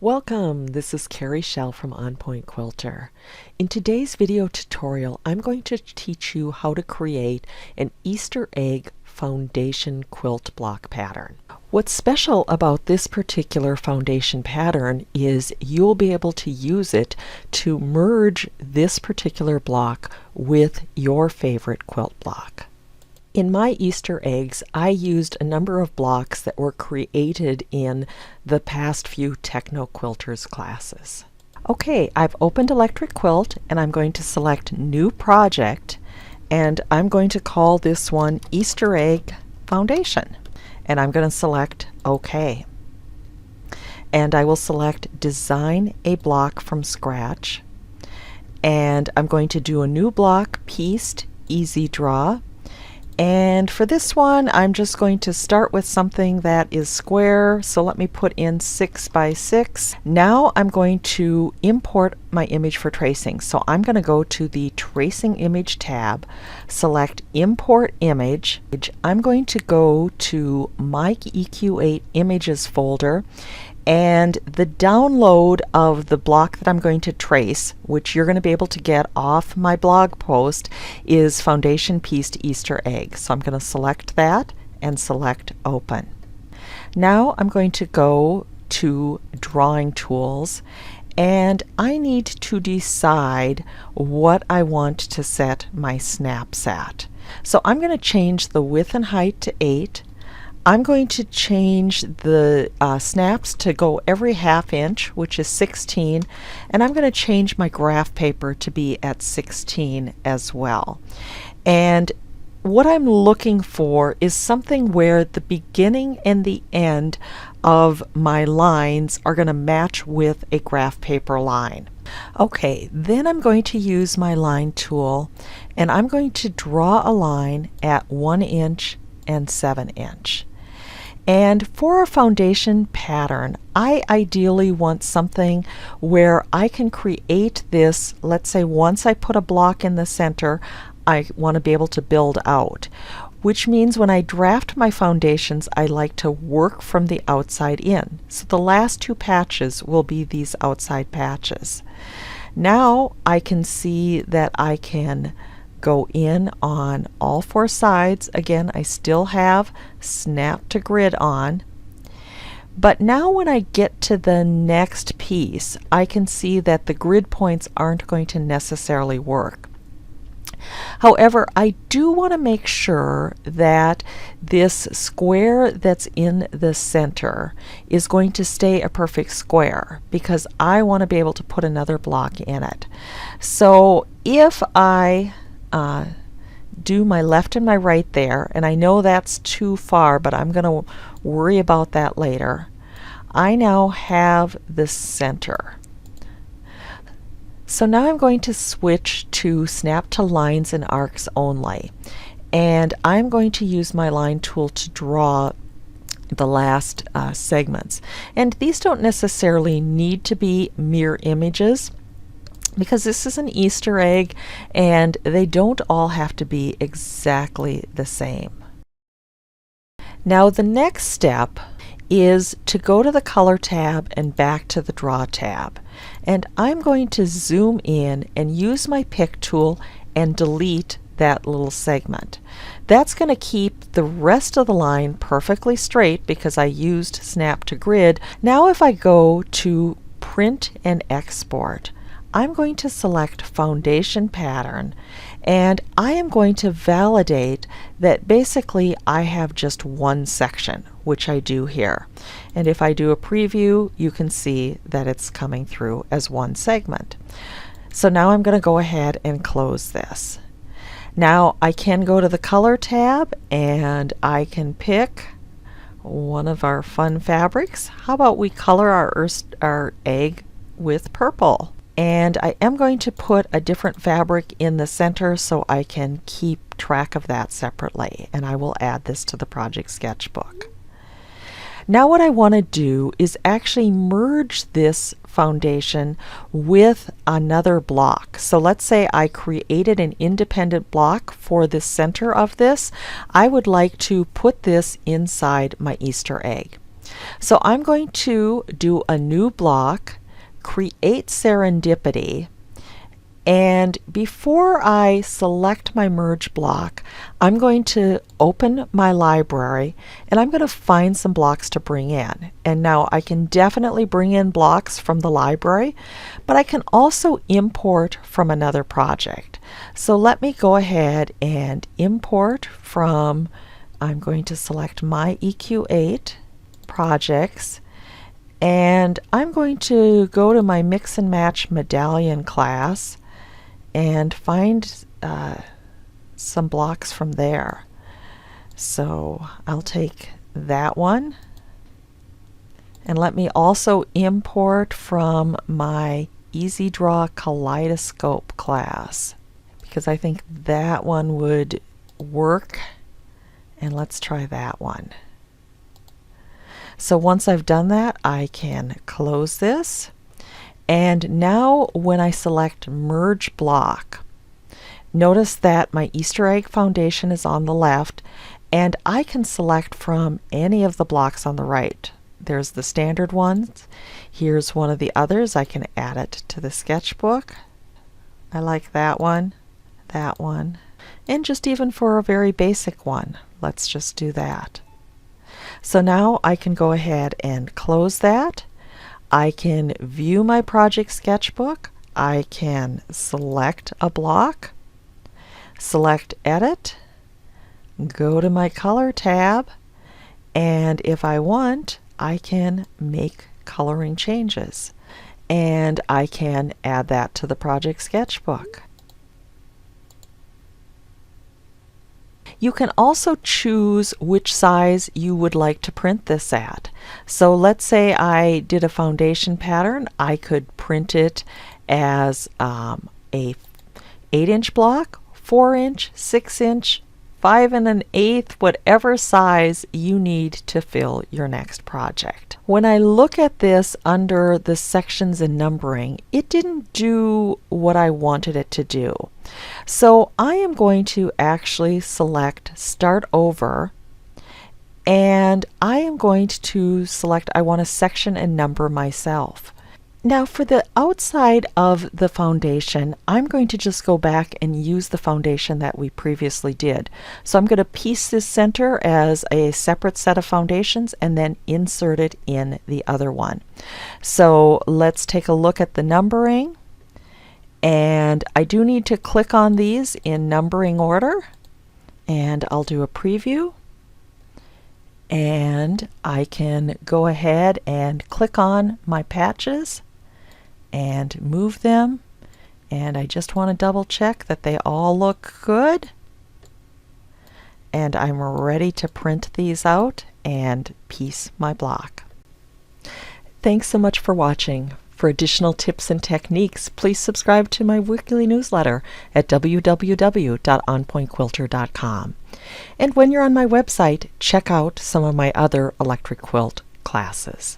Welcome, this is Carrie Shell from On Point Quilter. In today's video tutorial, I'm going to teach you how to create an Easter egg foundation quilt block pattern. What's special about this particular foundation pattern is you'll be able to use it to merge this particular block with your favorite quilt block. In my Easter eggs, I used a number of blocks that were created in the past few Techno Quilters classes. Okay, I've opened Electric Quilt and I'm going to select New Project, and I'm going to call this one Easter Egg Foundation, and I'm going to select OK. And I will select Design a Block from Scratch, and I'm going to do a new block, Pieced Easy Draw. And for this one, I'm just going to start with something that is square. So let me put in 6 by 6. Now I'm going to import my image for tracing. So I'm going to go to the Tracing Image tab, select Import Image. I'm going to go to my EQ8 Images folder, and the download of the block that I'm going to trace, which you're going to be able to get off my blog post, is Foundation Pieced Easter Egg. So I'm going to select that and select Open. Now I'm going to go to Drawing Tools, and I need to decide what I want to set my snaps at. So I'm going to change the width and height to 8. I'm going to change the snaps to go every ½ inch, which is 16, and I'm going to change my graph paper to be at 16 as well. And what I'm looking for is something where the beginning and the end of my lines are going to match with a graph paper line. Okay, then I'm going to use my line tool, and I'm going to draw a line at 1 inch and 7 inch. And for a foundation pattern, I ideally want something where I can create this. Let's say once I put a block in the center, I want to be able to build out, which means when I draft my foundations, I like to work from the outside in. So the last 2 patches will be these outside patches. Now I can see that I can go in on all 4 sides. Again, I still have snap to grid on, but now when I get to the next piece, I can see that the grid points aren't going to necessarily work. However, I do want to make sure that this square that's in the center is going to stay a perfect square, because I want to be able to put another block in it. So if I do my left and my right there, and I know that's too far, but I'm going to worry about that later. I now have the center. So now I'm going to switch to Snap to Lines and Arcs Only, and I'm going to use my line tool to draw the last segments. And these don't necessarily need to be mirror images, because this is an Easter egg and they don't all have to be exactly the same. Now the next step is to go to the Color tab and back to the Draw tab. And I'm going to zoom in and use my pick tool and delete that little segment. That's going to keep the rest of the line perfectly straight because I used Snap to Grid. Now if I go to Print and Export, I'm going to select Foundation Pattern, and I am going to validate that basically I have just one section, which I do here. And if I do a preview, you can see that it's coming through as one segment. So now I'm going to go ahead and close this. Now I can go to the Color tab and I can pick one of our fun fabrics. How about we color our egg with purple? And I am going to put a different fabric in the center so I can keep track of that separately, and I will add this to the project sketchbook. Now what I want to do is actually merge this foundation with another block. So let's say I created an independent block for the center of this. I would like to put this inside my Easter egg. So I'm going to do a new block, create serendipity, and before I select my merge block, I'm going to open my library and I'm going to find some blocks to bring in. And now I can definitely bring in blocks from the library, but I can also import from another project. So let me go ahead and import from, I'm going to select my EQ8 projects, and I'm going to go to my mix and match medallion class and find some blocks from there. So I'll take that one, and let me also import from my Easy Draw Kaleidoscope class, because I think that one would work, and let's try that one. So once I've done that, I can close this. And now when I select Merge Block, notice that my Easter egg foundation is on the left, and I can select from any of the blocks on the right. There's the standard ones. Here's one of the others. I can add it to the sketchbook. I like that one, and just even for a very basic one, let's just do that. So now I can go ahead and close that. I can view my project sketchbook. I can select a block, select Edit, go to my Color tab, and if I want, I can make coloring changes. And I can add that to the project sketchbook. You can also choose which size you would like to print this at. So let's say I did a foundation pattern. I could print it as a 8-inch block, 4-inch, 6-inch, 5 1/8, whatever size you need to fill your next project. When I look at this under the sections and numbering, it didn't do what I wanted it to do. So I am going to actually select Start Over, and I am going to select I want to section and number myself. Now for the outside of the foundation, I'm going to just go back and use the foundation that we previously did. So I'm going to piece this center as a separate set of foundations and then insert it in the other one. So let's take a look at the numbering. And I do need to click on these in numbering order. And I'll do a preview. And I can go ahead and click on my patches and move them, and I just want to double check that they all look good, and I'm ready to print these out and piece my block. Thanks so much for watching. For additional tips and techniques, please subscribe to my weekly newsletter at www.onpointquilter.com. And when you're on my website, check out some of my other electric quilt classes.